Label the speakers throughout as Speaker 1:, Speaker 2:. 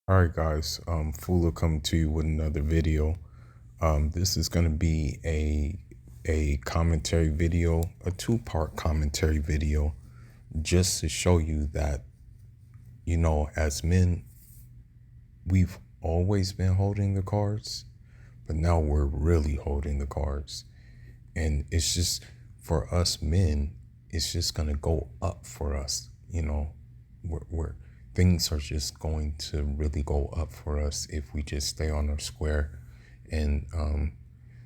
Speaker 1: All right, guys. Fula coming to you with another video. This is going to be a commentary video, a two-part commentary video, just to show you that as men, we've always been holding the cards, but now we're really holding the cards, and it's just for us men, it's just going to go up for us. We're things are just going to really go up for us if we just stay on our square and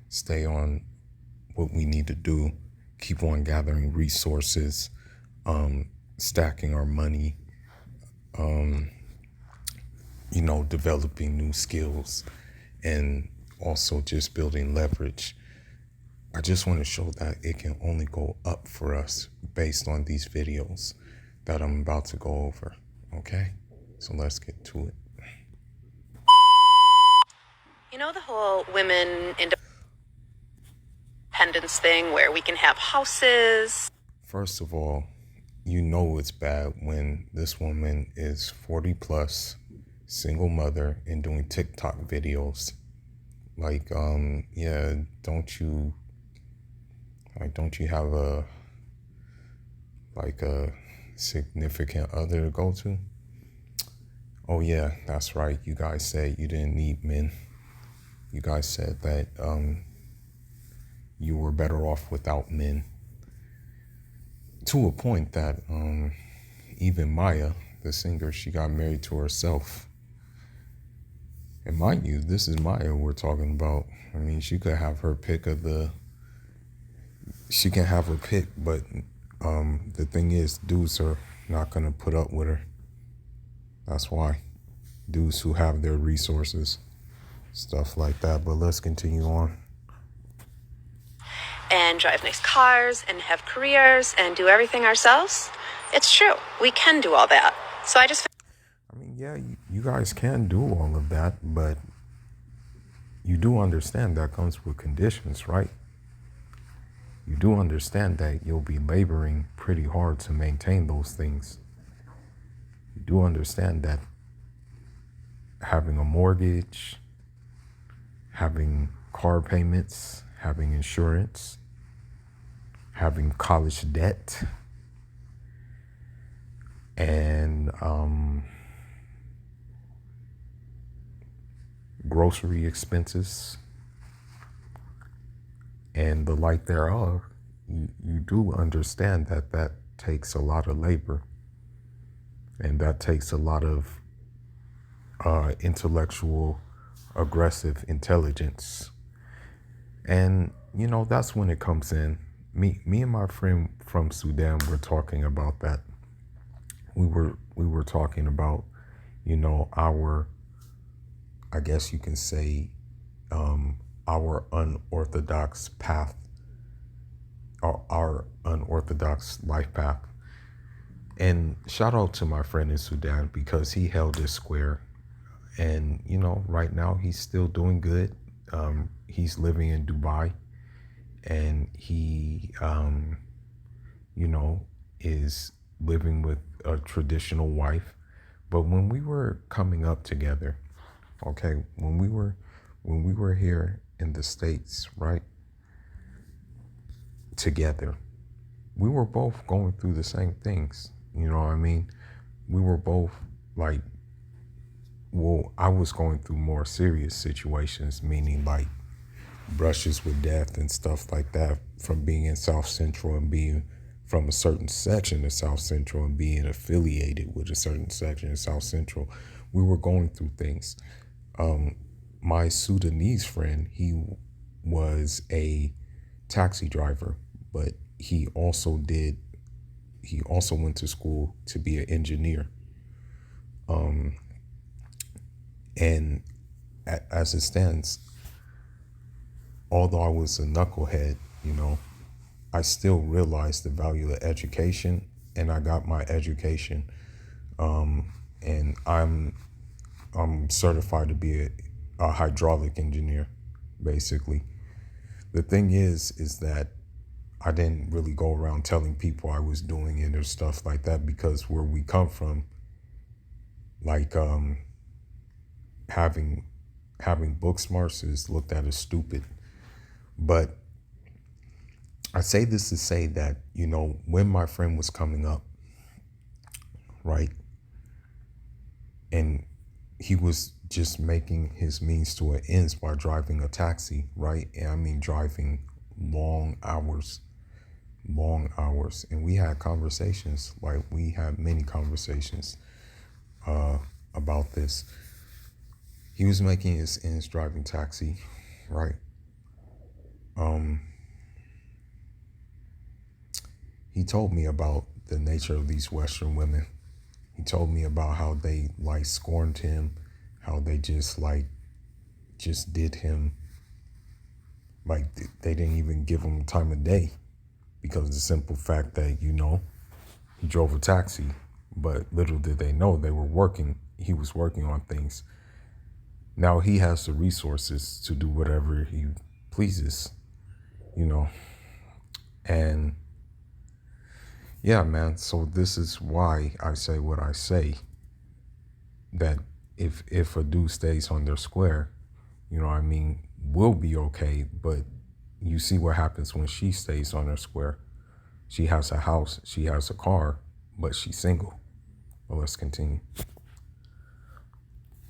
Speaker 1: stay on what we need to do, keep on gathering resources, stacking our money, developing new skills, and also just building leverage. I just want to show that it can only go up for us based on these videos that I'm about to go over. Okay? So let's get to it.
Speaker 2: You know the whole women independence thing where we can have houses?
Speaker 1: First of all, you know it's bad when this woman is 40 plus, single mother, and doing TikTok videos. Don't you have a significant other to go to? Oh yeah, that's right. You guys said you didn't need men. You guys said that you were better off without men. To a point that even Maya, the singer, she got married to herself. And mind you, this is Maya we're talking about. I mean, she can have her pick, but the thing is, dudes are not gonna put up with her. That's why. Dudes who have their resources, stuff like that. But let's continue on.
Speaker 2: And drive nice cars and have careers and do everything ourselves? It's true. We can do all that. So I just
Speaker 1: I mean, yeah, you guys can do all of that, but you do understand that comes with conditions, right? You do understand that you'll be laboring pretty hard to maintain those things. You do understand that having a mortgage, having car payments, having insurance, having college debt, and grocery expenses, and the like thereof, you do understand that that takes a lot of labor, and that takes a lot of intellectual, aggressive intelligence. And, that's when it comes in. Me and my friend from Sudan were talking about that. We were talking about, our, I guess you can say, our unorthodox path, or our unorthodox life path. And shout out to my friend in Sudan because he held his square. And, right now he's still doing good. He's living in Dubai, and he, is living with a traditional wife. But when we were coming up together, okay, when we were here in the States, right, together, we were both going through the same things. You know what I mean? We were both like, well, I was going through more serious situations, meaning like brushes with death and stuff like that, from being in South Central and being from a certain section of South Central and being affiliated with a certain section of South Central. We were going through things. My Sudanese friend, he was a taxi driver, but he also went to school to be an engineer. And as it stands, although I was a knucklehead, I still realized the value of education, and I got my education. And I'm certified to be a hydraulic engineer, basically. The thing is that I didn't really go around telling people I was doing it or stuff like that, because where we come from, like, having book smarts is looked at as stupid. But I say this to say that, when my friend was coming up, right, and he was just making his means to an ends by driving a taxi, right? And I mean driving long hours. And we had conversations, like we had many conversations about this. He was making his ends driving taxi, right? He told me about the nature of these Western women. He told me about how they like scorned him, how they just did him, like they didn't even give him time of day because of the simple fact that, he drove a taxi. But little did they know he was working on things. Now he has the resources to do whatever he pleases, and yeah, man. So this is why I say what I say, that if a dude stays on their square, we'll be okay. But you see what happens when she stays on her square. She has a house, she has a car, but she's single. Well, let's continue.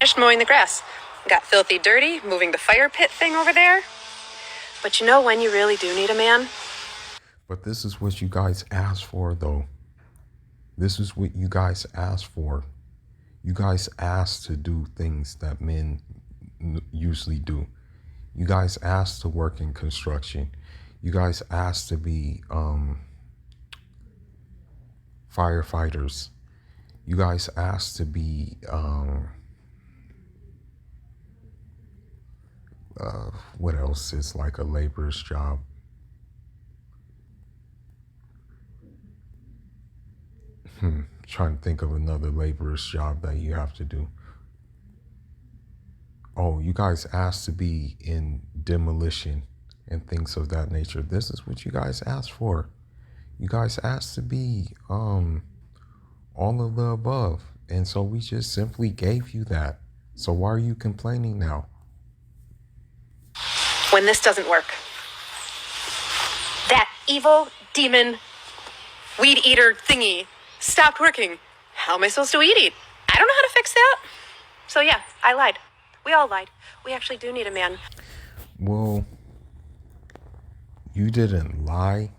Speaker 2: Finished mowing the grass. Got filthy dirty, moving the fire pit thing over there. But you know when you really do need a man?
Speaker 1: But this is what you guys asked for, though. This is what you guys asked for. You guys asked to do things that men usually do. You guys asked to work in construction. You guys asked to be firefighters. You guys asked to be what else is like a laborer's job? Trying to think of another laborer's job that you have to do. Oh, you guys asked to be in demolition and things of that nature. This is what you guys asked for. You guys asked to be all of the above. And so we just simply gave you that. So why are you complaining now?
Speaker 2: When this doesn't work. That evil demon weed eater thingy stopped working. How am I supposed to weed eat? I don't know how to fix that. So yeah, I lied. We all lied. We actually do need a man.
Speaker 1: Well, you didn't lie.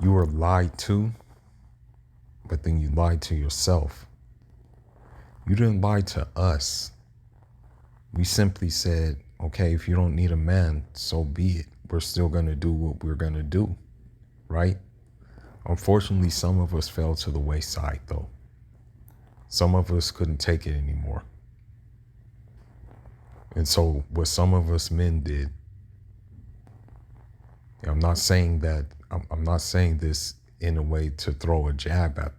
Speaker 1: You were lied to, but then you lied to yourself. You didn't lie to us. We simply said, okay, if you don't need a man, so be it. We're still going to do what we're going to do, right? Unfortunately, some of us fell to the wayside, though. Some of us couldn't take it anymore. And so what some of us men did, I'm not saying this in a way to throw a jab at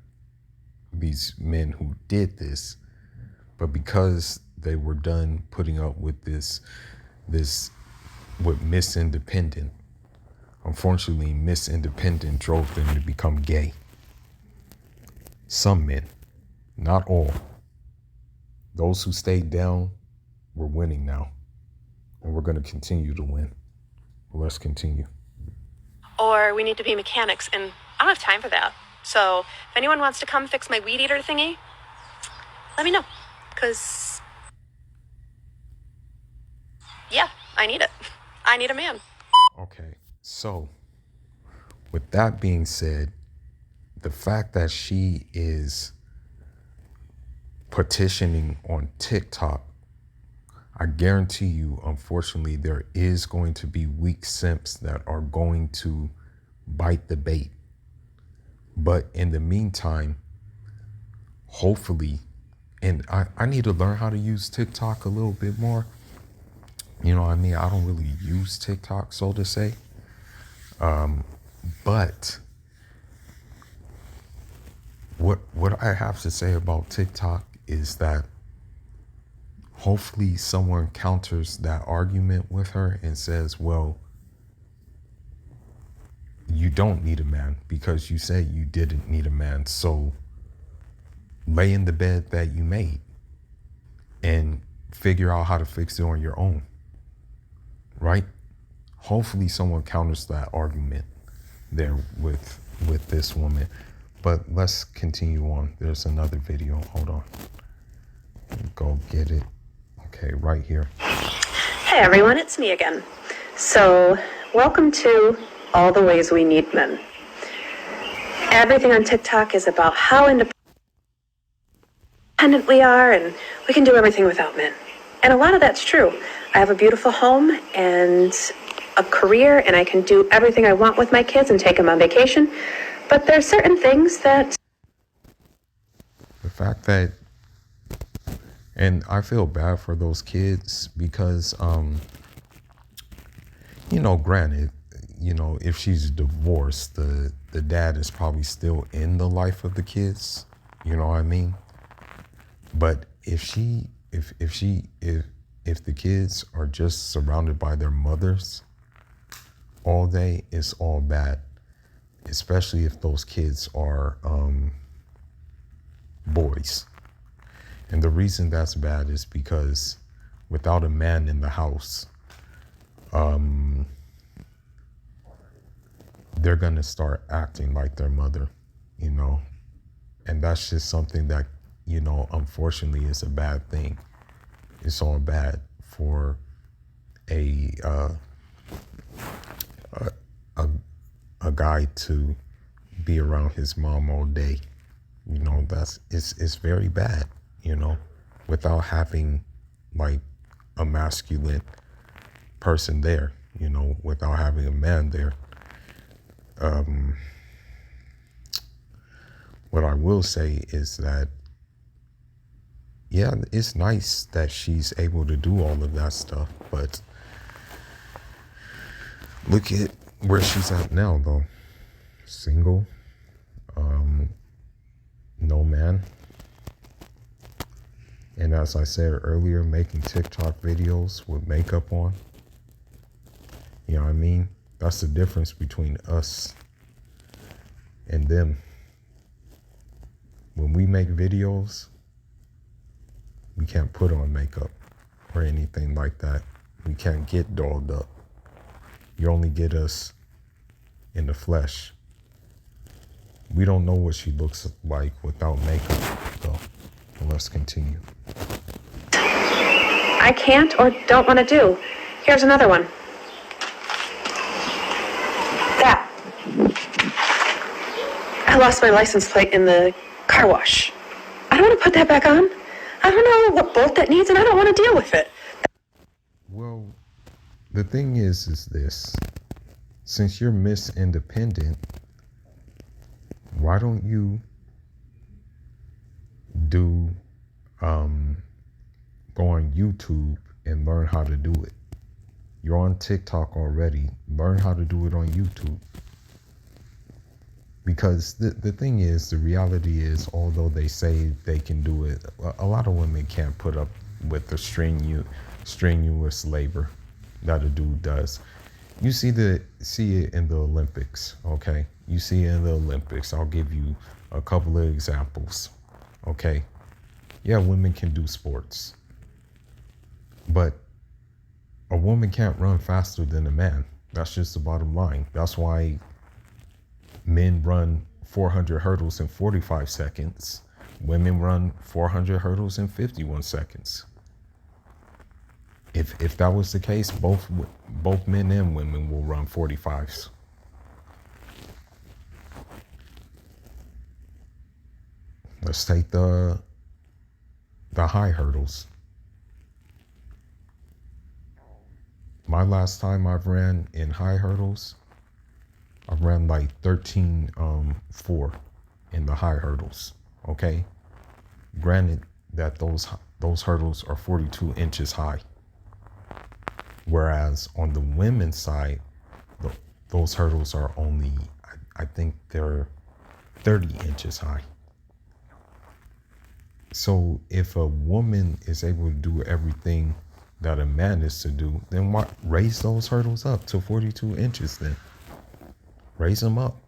Speaker 1: these men who did this, but because they were done putting up with this with Miss Independent. Unfortunately, Miss Independent drove them to become gay. Some men, not all. Those who stayed down, we're winning now. And we're going to continue to win. Well, let's continue.
Speaker 2: Or we need to be mechanics, and I don't have time for that. So if anyone wants to come fix my weed eater thingy, let me know. Because, yeah, I need it. I need a man.
Speaker 1: Okay, so with that being said, the fact that she is petitioning on TikTok, I guarantee you, unfortunately, there is going to be weak simps that are going to bite the bait. But in the meantime, hopefully, and I need to learn how to use TikTok a little bit more. I don't really use TikTok, so to say. But what I have to say about TikTok is that hopefully someone counters that argument with her and says, well, you don't need a man because you said you didn't need a man. So lay in the bed that you made. and figure out how to fix it on your own, right? Hopefully someone counters that argument there with this woman. But let's continue on. There's another video. Hold on. Go get it. Okay, right here.
Speaker 2: Hey everyone, it's me again. So, welcome to All the Ways We Need Men. Everything on TikTok is about how independent we are and we can do everything without men. And a lot of that's true. I have a beautiful home and a career, and I can do everything I want with my kids and take them on vacation. But there's certain things that...
Speaker 1: The fact that, and I feel bad for those kids because, granted, if she's divorced, the dad is probably still in the life of the kids. You know what I mean? But if the kids are just surrounded by their mothers all day, it's all bad. Especially if those kids are boys. And the reason that's bad is because without a man in the house, they're going to start acting like their mother, and that's just something that, unfortunately is a bad thing. It's all bad for a guy to be around his mom all day. It's very bad, without having like a masculine person there, without having a man there. What I will say is that, yeah, it's nice that she's able to do all of that stuff, but look at where she's at now, though. Single, no man. And as I said earlier, making TikTok videos with makeup on. You know what I mean? That's the difference between us and them. When we make videos, we can't put on makeup or anything like that. We can't get dolled up. You only get us in the flesh. We don't know what she looks like without makeup, though. But let's continue.
Speaker 2: I can't or don't want to do. Here's another one. That. I lost my license plate in the car wash. I don't want to put that back on. I don't know what bolt that needs, and I don't want to deal with it.
Speaker 1: Well, the thing is this. Since you're Miss Independent, why don't you go on YouTube and learn how to do it? You're on TikTok already. Learn how to do it on YouTube. Because the thing is, the reality is, although they say they can do it, a lot of women can't put up with the strenuous labor that a dude does. You see it in the Olympics, okay? You see it in the Olympics. I'll give you a couple of examples, okay? Yeah, women can do sports, but a woman can't run faster than a man. That's just the bottom line. That's why men run 400 hurdles in 45 seconds. Women run 400 hurdles in 51 seconds. If that was the case, both men and women will run 45s. Let's take the high hurdles. My last time I've ran in high hurdles, I ran like 13.4 in the high hurdles. Okay, granted that those hurdles are 42 inches high, whereas on the women's side, those hurdles are only, I think they're 30 inches high. So if a woman is able to do everything that a man is to do, then why raise those hurdles up to 42 inches then? Raise them up,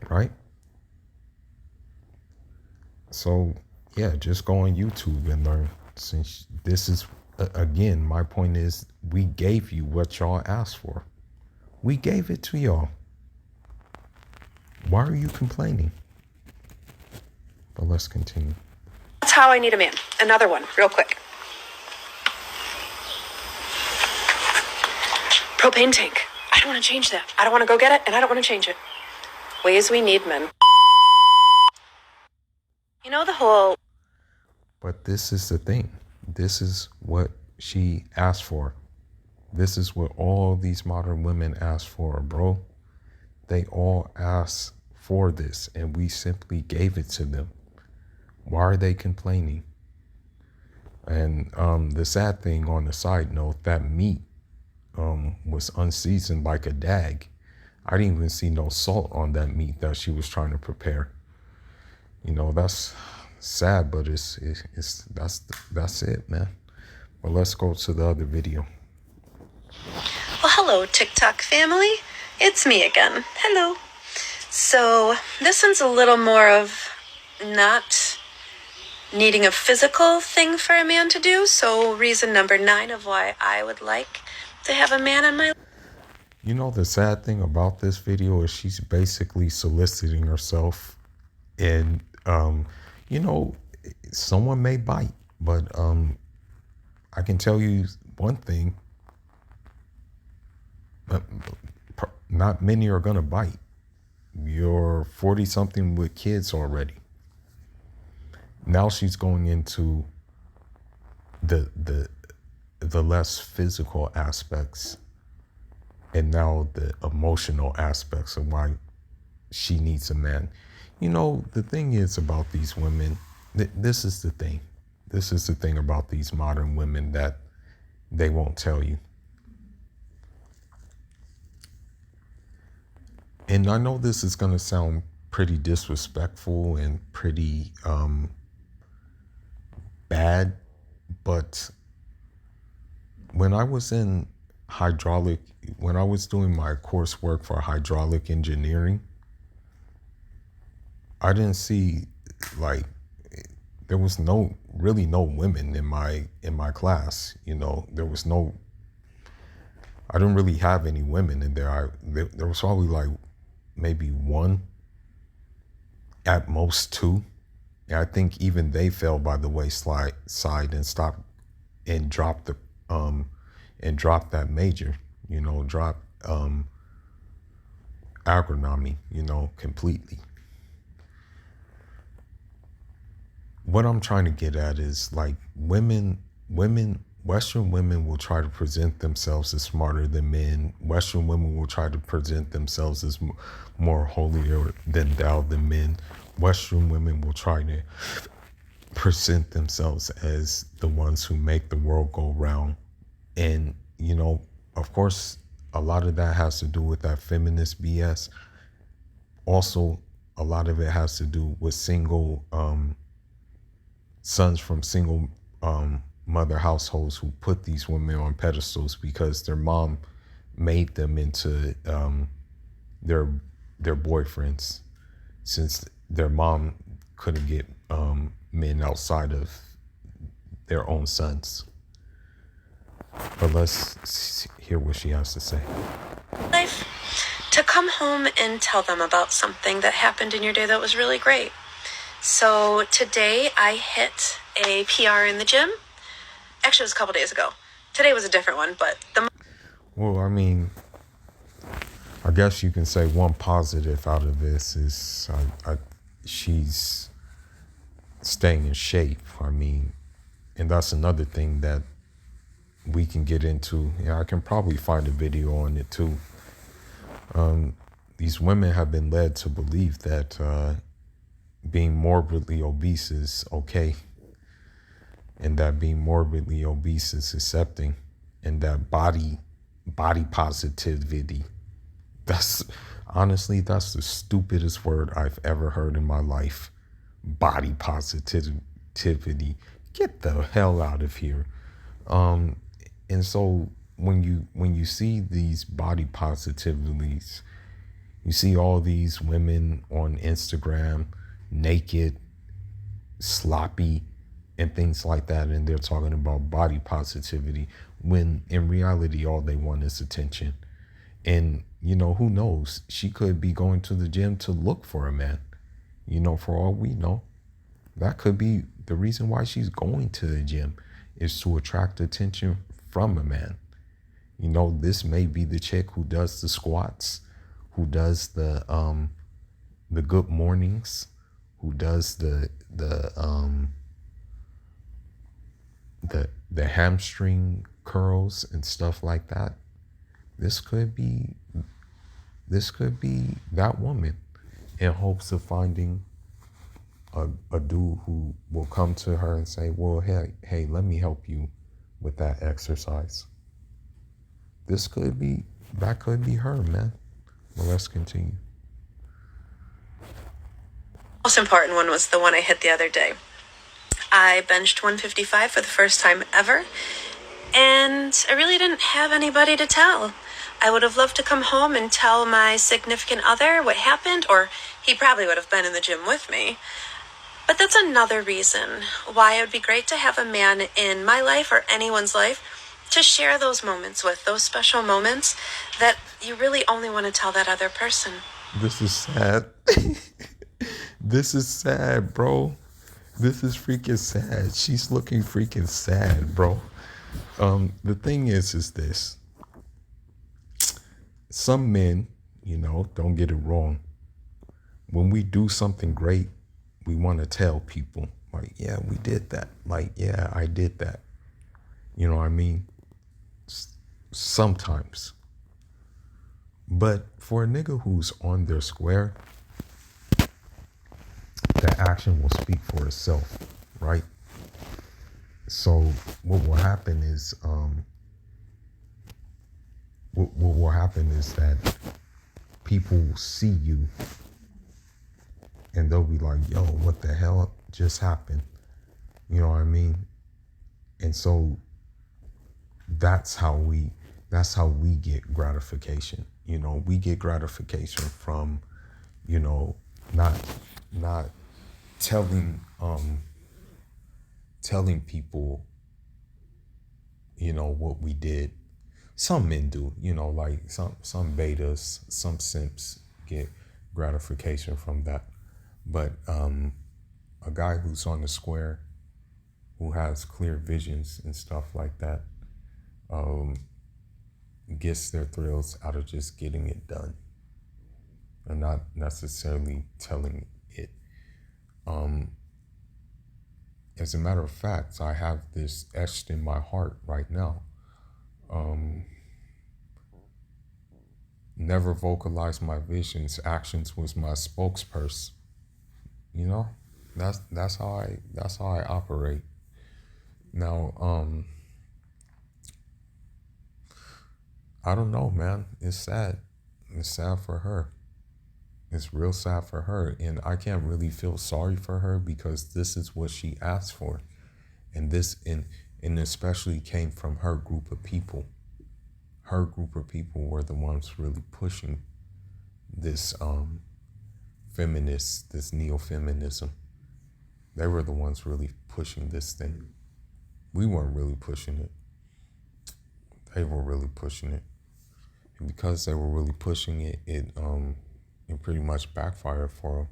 Speaker 1: right? So Yeah, just go on YouTube and learn. Since this is, again, my point is we gave you what y'all asked for. We gave it to y'all. Why are you complaining? But let's continue.
Speaker 2: That's how I need a man. Another one, real quick. Propane tank. I don't want to change that. I don't want to go get it, and I don't want to change it. Ways we need men. You know the whole...
Speaker 1: But this is the thing. This is what she asked for. This is what all these modern women ask for, bro. They all asked for this, and we simply gave it to them. Why are they complaining? And the sad thing on the side note, that meat was unseasoned like a dag. I didn't even see no salt on that meat that she was trying to prepare. You know, that's sad, but that's it, man. But let's go to the other video.
Speaker 2: Well, hello, TikTok family. It's me again. Hello. So this one's a little more of not needing a physical thing for a man to do. So reason number 9 of why I would like to have a man in my life.
Speaker 1: You know, the sad thing about this video is she's basically soliciting herself. And, you know, someone may bite, but I can tell you one thing. Not many are going to bite. You're 40-something with kids already. Now she's going into the less physical aspects, and now the emotional aspects of why she needs a man. You know, the thing is about these women, this is the thing. This is the thing about these modern women that they won't tell you. And I know this is going to sound pretty disrespectful and pretty bad, but when I was in when I was doing my coursework for hydraulic engineering, I didn't see, like, there was really no women in my class. You know, I didn't really have any women in there. There was probably like maybe one, at most two. And I think even they fell by the wayside and stopped and dropped that major, you know, dropped agronomy, you know, completely. What I'm trying to get at is, like, Western women will try to present themselves as smarter than men. Western women will try to present themselves as more holier than thou than men. Western women will try to present themselves as the ones who make the world go round. And, you know, of course, a lot of that has to do with that feminist BS. Also, a lot of it has to do with single sons from single mother households who put these women on pedestals because their mom made them into their boyfriends, since their mom couldn't get men outside of their own sons. But let's hear what she has to say.
Speaker 2: Life, to come home and tell them about something that happened in your day that was really great. So today I hit a PR in the gym. Actually, it was a couple days ago. Today was a different one, but
Speaker 1: well, I mean, I guess you can say one positive out of this is she's staying in shape. I mean, and that's another thing that we can get into. Yeah, I can probably find a video on it too. These women have been led to believe that being morbidly obese is okay, and that being morbidly obese is accepting, and that body positivity, that's the stupidest word I've ever heard in my life. Body positivity, get the hell out of here. And so when you see these body positivities, you see all these women on Instagram naked, sloppy and things like that, and they're talking about body positivity when in reality all they want is attention. And who knows, she could be going to the gym to look for a man. For all we know, that could be the reason why she's going to the gym, is to attract attention from a man. This may be the chick who does the squats, who does the good mornings, who does the hamstring curls and stuff like that. This could be that woman, in hopes of finding a dude who will come to her and say, well, hey, let me help you with that exercise. That could be her, man. Well, let's continue.
Speaker 2: Most important one was the one I hit the other day. I benched 155 for the first time ever, and I really didn't have anybody to tell. I would have loved to come home and tell my significant other what happened, or he probably would have been in the gym with me. But that's another reason why it would be great to have a man in my life, or anyone's life, to share those moments with, those special moments that you really only want to tell that other person.
Speaker 1: This is sad. This is sad, bro. This is freaking sad. She's looking freaking sad, bro. The thing is this. Some men, don't get it wrong. When we do something great, we want to tell people, like, yeah, we did that. Like, yeah, I did that. You know what I mean? Sometimes. But for a nigga who's on their square, that action will speak for itself, right? So what will happen is, what will happen is that people will see you and they'll be like, yo, what the hell just happened? You know what I mean? And so that's how we get gratification. We get gratification from, not telling people, what we did. Some men do, like some betas, some simps get gratification from that. But a guy who's on the square, who has clear visions and stuff like that, gets their thrills out of just getting it done and not necessarily telling it. As a matter of fact, I have this etched in my heart right now. Never vocalize my visions. Actions was my spokesperson. That's how I operate. Now, I don't know, man. It's sad. It's sad for her. It's real sad for her. And I can't really feel sorry for her because this is what she asked for. And especially came from her group of people. Her group of people were the ones really pushing this this neo-feminism. They were the ones really pushing this thing. We weren't really pushing it. They were really pushing it. And because they were really pushing it, it pretty much backfired for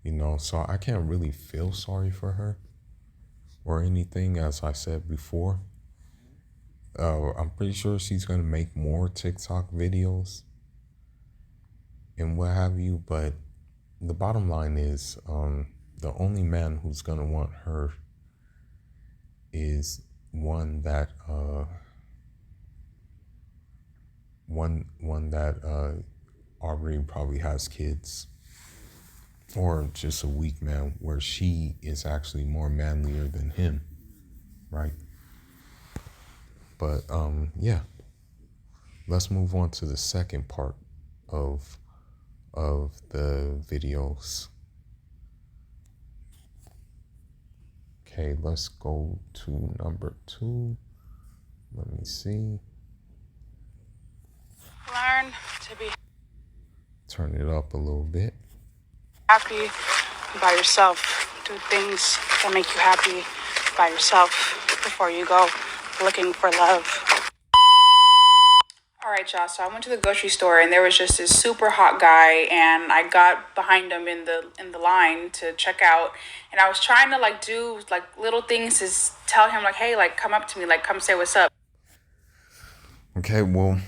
Speaker 1: them. So I can't really feel sorry for her or anything, as I said before. I'm pretty sure she's going to make more TikTok videos and what have you. But the bottom line is, the only man who's going to want her is one that already probably has kids, or just a weak man where she is actually more manlier than him, right? But yeah, let's move on to the second part of the videos. Okay, let's go to number 2. Let me see.
Speaker 3: Learn to be
Speaker 1: Turn it up a little bit.
Speaker 3: happy by yourself. Do things that make you happy by yourself before you go looking for love. All right, y'all. So I went to the grocery store and there was just this super hot guy, and I got behind him in the line to check out, and I was trying to like do like little things to tell him like, hey, like come up to me, like come say what's up.
Speaker 1: Okay, well,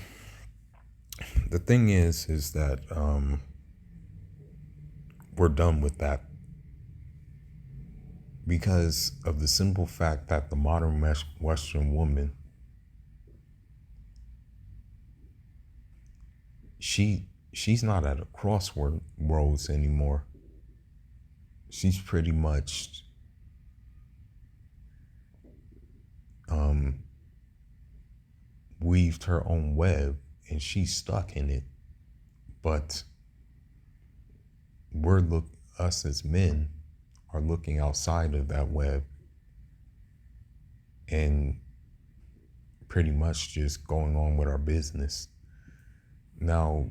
Speaker 1: the thing is that we're done with that because of the simple fact that the modern Western woman, she's not at a crossroads anymore. She's pretty much weaved her own web and she's stuck in it. But us as men are looking outside of that web and pretty much just going on with our business. Now,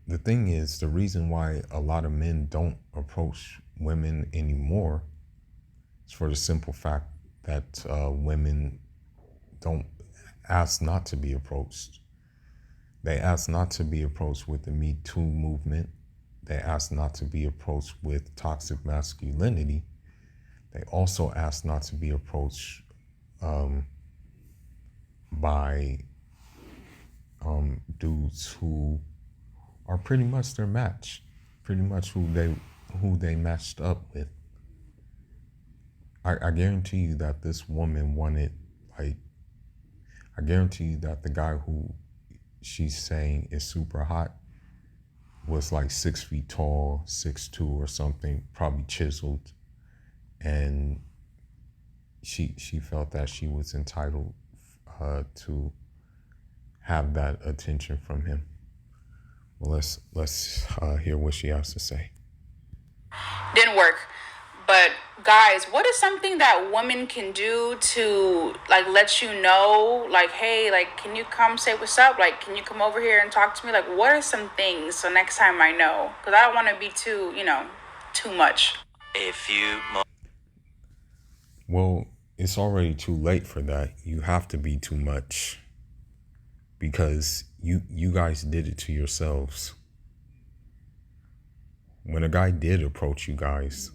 Speaker 1: the thing is, the reason why a lot of men don't approach women anymore is for the simple fact that women don't ask not to be approached. They ask not to be approached with the Me Too movement. They ask not to be approached with toxic masculinity. They also ask not to be approached by dudes who are pretty much their match, pretty much who they matched up with. I guarantee you that this woman wanted, like, I guarantee you that the guy who she's saying is super hot was like 6 feet tall, 6'2" or something, probably chiseled, and she felt that she was entitled to have that attention from him. Well, let's hear what she has to say.
Speaker 3: Didn't work. But guys, what is something that women can do to like let you know, like, hey, like, can you come say what's up? Like, can you come over here and talk to me? Like, what are some things so next time I know? Because I don't want to be too much.
Speaker 4: A few more.
Speaker 1: Well, it's already too late for that. You have to be too much because you guys did it to yourselves. When a guy did approach you guys,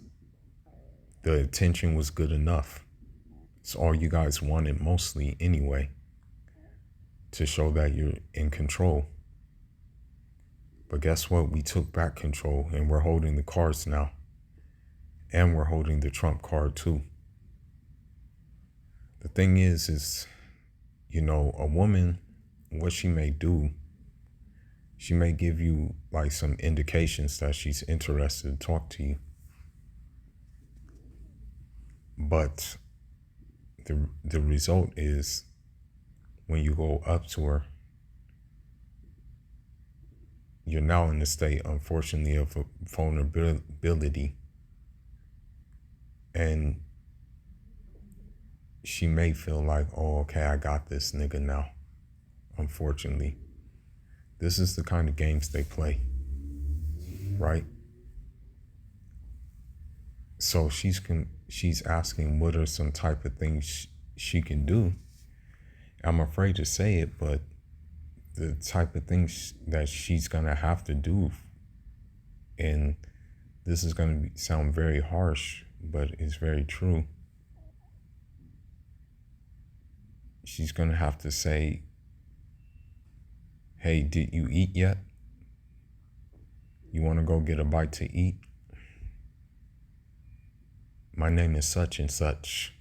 Speaker 1: the attention was good enough. It's all you guys wanted mostly anyway, to show that you're in control. But guess what? We took back control and we're holding the cards now. And we're holding the trump card too. The thing is, a woman, what she may do, she may give you like some indications that she's interested to talk to you. But the result is when you go up to her, you're now in a state, unfortunately, of vulnerability. And she may feel like, oh, okay, I got this nigga now. Unfortunately, this is the kind of games they play, right? So she's asking what are some type of things she can do. I'm afraid to say it, but the type of things that she's gonna have to do, and this is gonna sound very harsh, but it's very true. She's gonna have to say, hey, did you eat yet? You wanna go get a bite to eat? My name is such and such.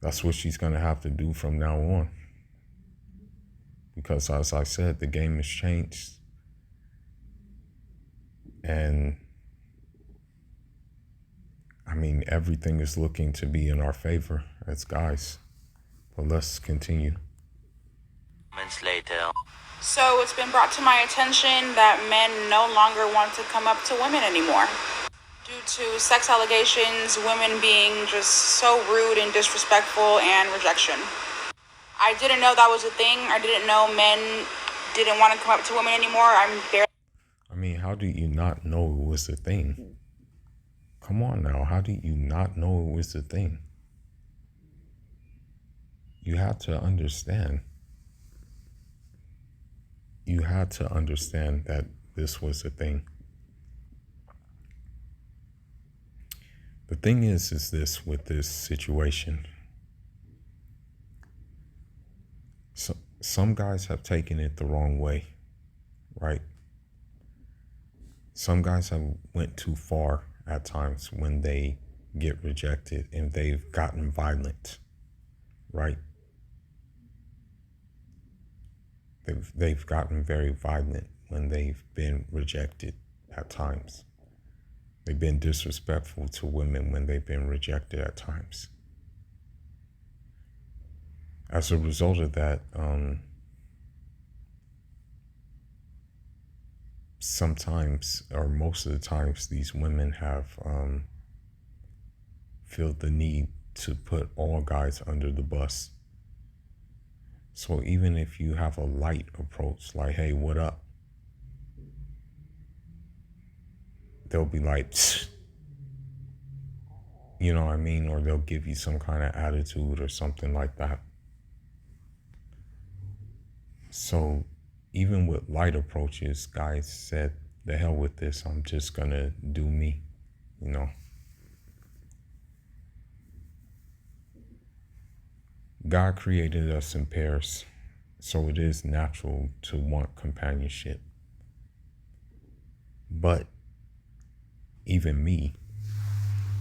Speaker 1: That's what she's gonna have to do from now on. Because as I said, the game has changed. And I mean, everything is looking to be in our favor as guys. But let's continue.
Speaker 4: Moments later.
Speaker 3: So it's been brought to my attention that men no longer want to come up to women anymore. Due to sex allegations, women being just so rude and disrespectful, and rejection. I didn't know that was a thing. I didn't know men didn't want to come up to women anymore.
Speaker 1: I mean, how do you not know it was a thing? Come on now, how do you not know it was a thing? You have to understand. You had to understand that this was a thing. The thing is this with this situation. So, some guys have taken it the wrong way, right? Some guys have went too far at times when they get rejected and they've gotten violent, right? They've gotten very violent when they've been rejected at times. They've been disrespectful to women when they've been rejected at times. As a result of that, sometimes or most of the times these women have feel the need to put all guys under the bus. So even if you have a light approach, like, hey, what up? They'll be like, psst. You know what I mean? Or they'll give you some kind of attitude or something like that. So even with light approaches, guys said, the hell with this, I'm just gonna do me, you know. God created us in pairs, so it is natural to want companionship. But even me,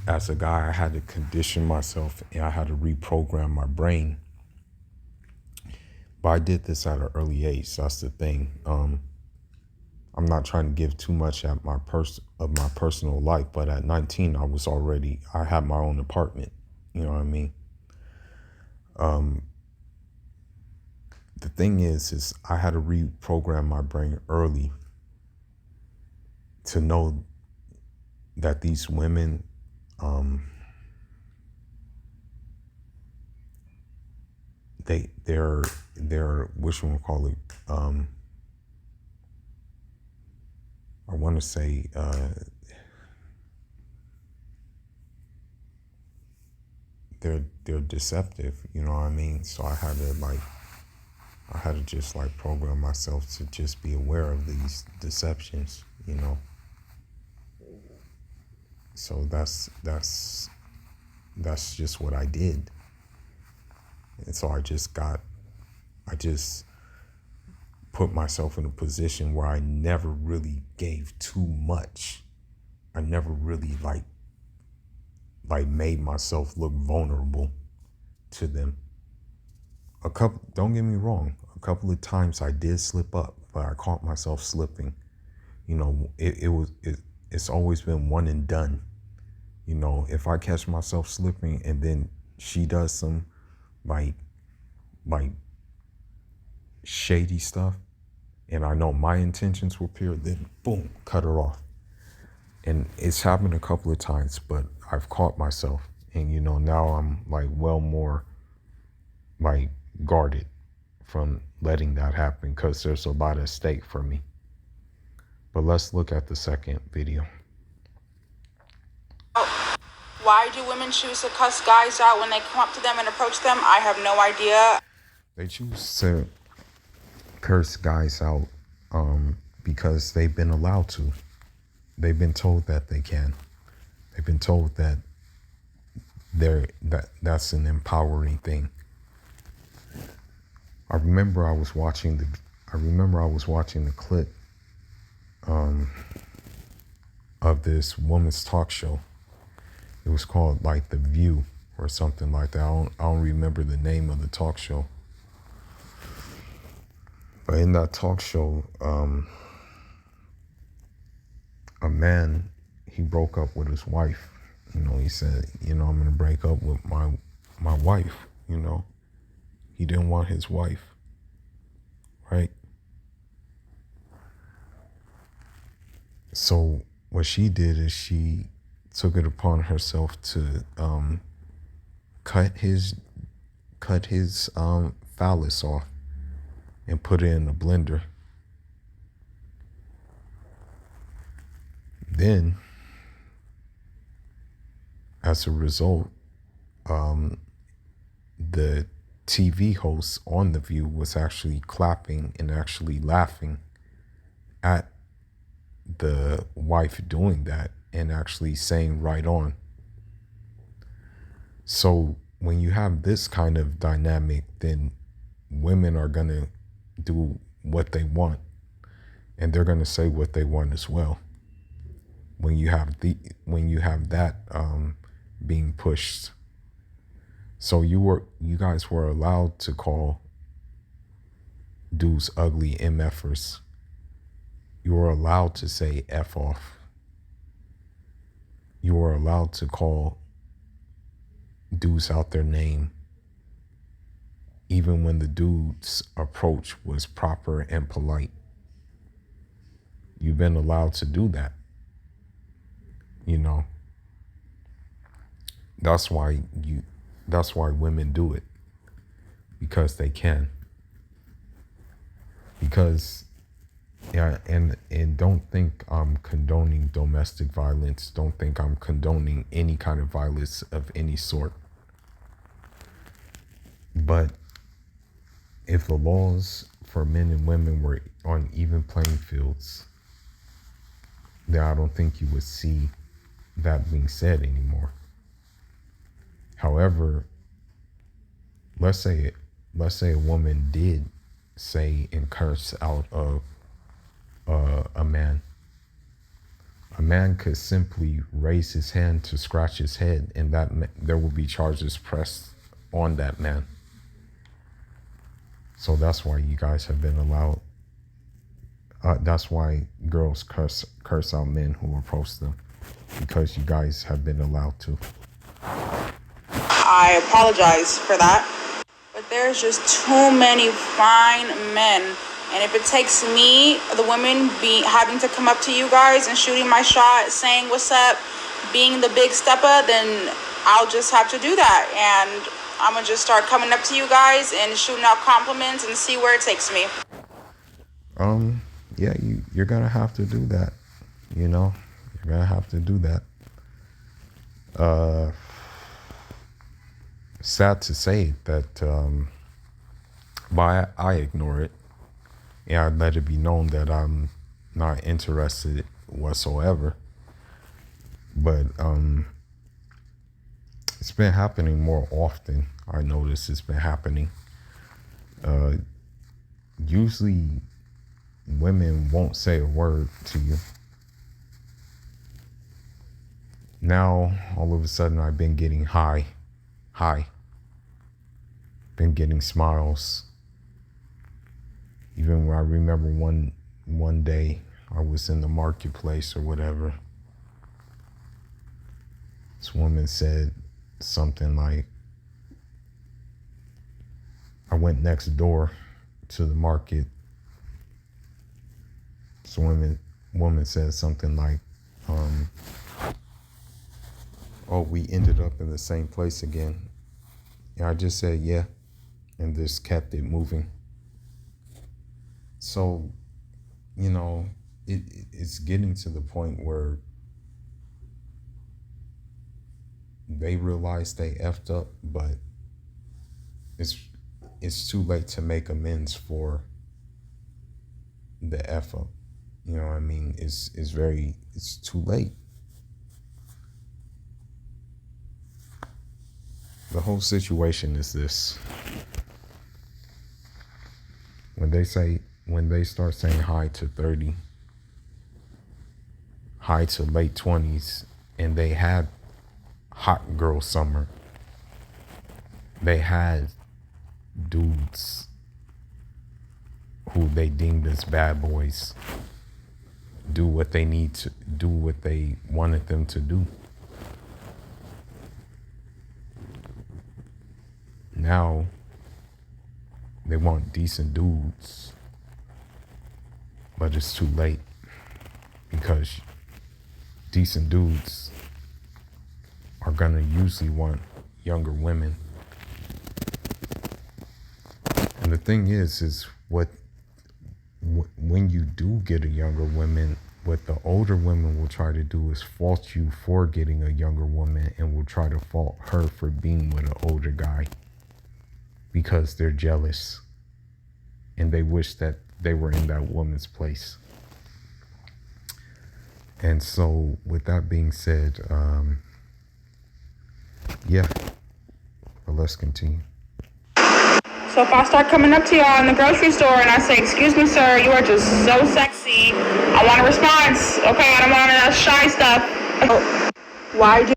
Speaker 1: as a guy, I had to condition myself and I had to reprogram my brain. But I did this at an early age, so that's the thing. I'm not trying to give too much at my personal life, but at 19, I had my own apartment. You know what I mean? The thing is I had to reprogram my brain early to know that these women, they're whatchamacallit, I want to say, they're deceptive, you know what I mean? So I had to just program myself to just be aware of these deceptions, you know? So that's just what I did. And so I just put myself in a position where I never really gave too much. I never really made myself look vulnerable to them. Don't get me wrong, a couple of times I did slip up, but I caught myself slipping. You know, it's always been one and done. You know, if I catch myself slipping and then she does some like shady stuff and I know my intentions were pure, then boom, cut her off. And it's happened a couple of times, but I've caught myself. And, you know, now I'm more guarded from letting that happen because there's a lot at stake for me. But let's look at the second video.
Speaker 3: Why do women choose to cuss guys out when they come up to them and approach them? I have no idea.
Speaker 1: They choose to curse guys out because they've been allowed to. They've been told that they can. They've been told that that's an empowering thing. I remember I was watching the clip of this woman's talk show. It was called The View or something like that. I don't remember the name of the talk show. But in that talk show, a man, he broke up with his wife. You know, he said, you know, I'm going to break up with my wife, you know. He didn't want his wife, right? So what she did is she took it upon herself to cut his phallus off and put it in a blender. Then as a result, the TV host on The View was actually clapping and actually laughing at the wife doing that and actually saying right on. So when you have this kind of dynamic, then women are going to do what they want, and they're going to say what they want as well. When you have that being pushed. So you guys were allowed to call dudes ugly MFers. You were allowed to say F off. You were allowed to call dudes out their name, even when the dude's approach was proper and polite. You've been allowed to do that. You know, that's why women do it, because they can. Because, yeah, and don't think I'm condoning domestic violence. Don't think I'm condoning any kind of violence of any sort. But if the laws for men and women were on even playing fields, then I don't think you would see that being said anymore. However, let's say a woman did say and curse out a man. A man could simply raise his hand to scratch his head, and there will be charges pressed on that man. So that's why you guys have been allowed. That's why girls curse out men who approach them, because you guys have been allowed to.
Speaker 3: I apologize for that, but there's just too many fine men. And if it takes me, the women, having to come up to you guys and shooting my shot, saying what's up, being the big stepper, then I'll just have to do that. And I'm going to just start coming up to you guys and shooting out compliments and see where it takes me.
Speaker 1: Yeah, you're going to have to do that. You know, you're going to have to do that. Sad to say that, but I ignore it. Yeah, I'd let it be known that I'm not interested whatsoever. But it's been happening more often. I notice it's been happening. Usually women won't say a word to you. Now, all of a sudden, I've been getting high. Been getting smiles. Even when I remember one day I was in the marketplace or whatever, this woman said something like, I went next door to the market. This woman said something like, oh, we ended up in the same place again. And I just said, yeah, and just kept it moving. So, you know, it's getting to the point where they realize they effed up, but it's too late to make amends for the F up. You know what I mean? It's too late. The whole situation is this. When they start saying hi to 30, hi to late 20s, and they had hot girl summer, they had dudes who they deemed as bad boys do what they need to do, what they wanted them to do. Now they want decent dudes, but it's too late, because decent dudes are gonna usually want younger women. And the thing is when you do get a younger woman, what the older women will try to do is fault you for getting a younger woman, and will try to fault her for being with an older guy because they're jealous and they wish that they were in that woman's place. And so with that being said, yeah, but let's continue.
Speaker 3: So if I start coming up to y'all in the grocery store and I say, "Excuse me, sir, you are just so sexy. I want a response. Okay, I don't want that shy stuff." Why do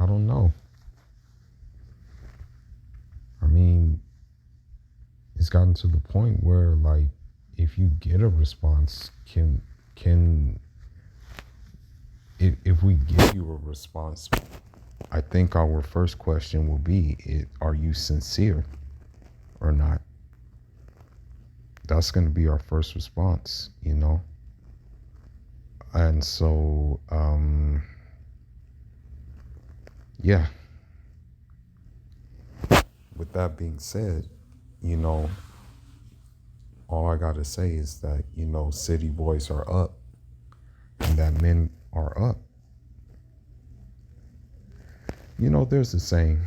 Speaker 1: I don't know. I mean, it's gotten to the point where, like, if you get a response, if we give you a response, I think our first question will be, are you sincere or not? That's going to be our first response, you know? And so, yeah. With that being said, you know, all I got to say is that, you know, city boys are up and that men are up. You know, there's a saying,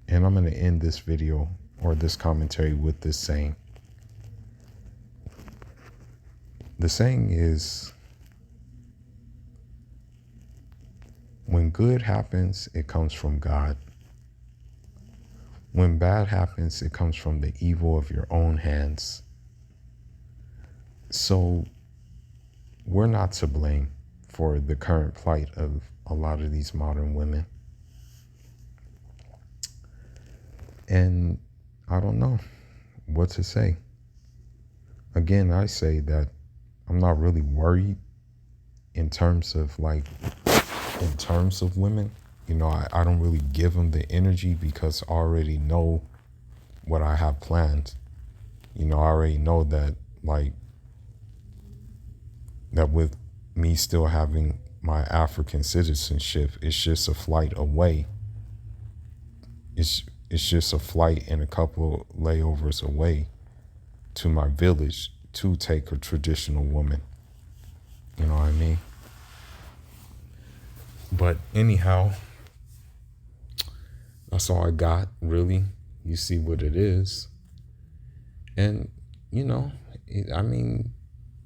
Speaker 1: and I'm going to end this video or this commentary with this saying. The saying is, when good happens, it comes from God. When bad happens, it comes from the evil of your own hands. So we're not to blame for the current plight of a lot of these modern women. And I don't know what to say. Again, I say that I'm not really worried in terms of women. You know, I don't really give them the energy because I already know what I have planned. You know, I already know that, like, that with me still having my African citizenship, it's just a flight away. It's just a flight and a couple layovers away to my village to take a traditional woman. You know what I mean? But anyhow, that's all I got, really. You see what it is. And, you know,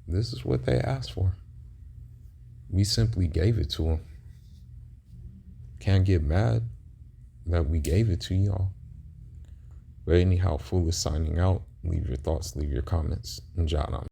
Speaker 1: this is what they asked for. We simply gave it to them. Can't get mad that we gave it to y'all. But anyhow, Fool is signing out. Leave your thoughts, leave your comments, and jot on.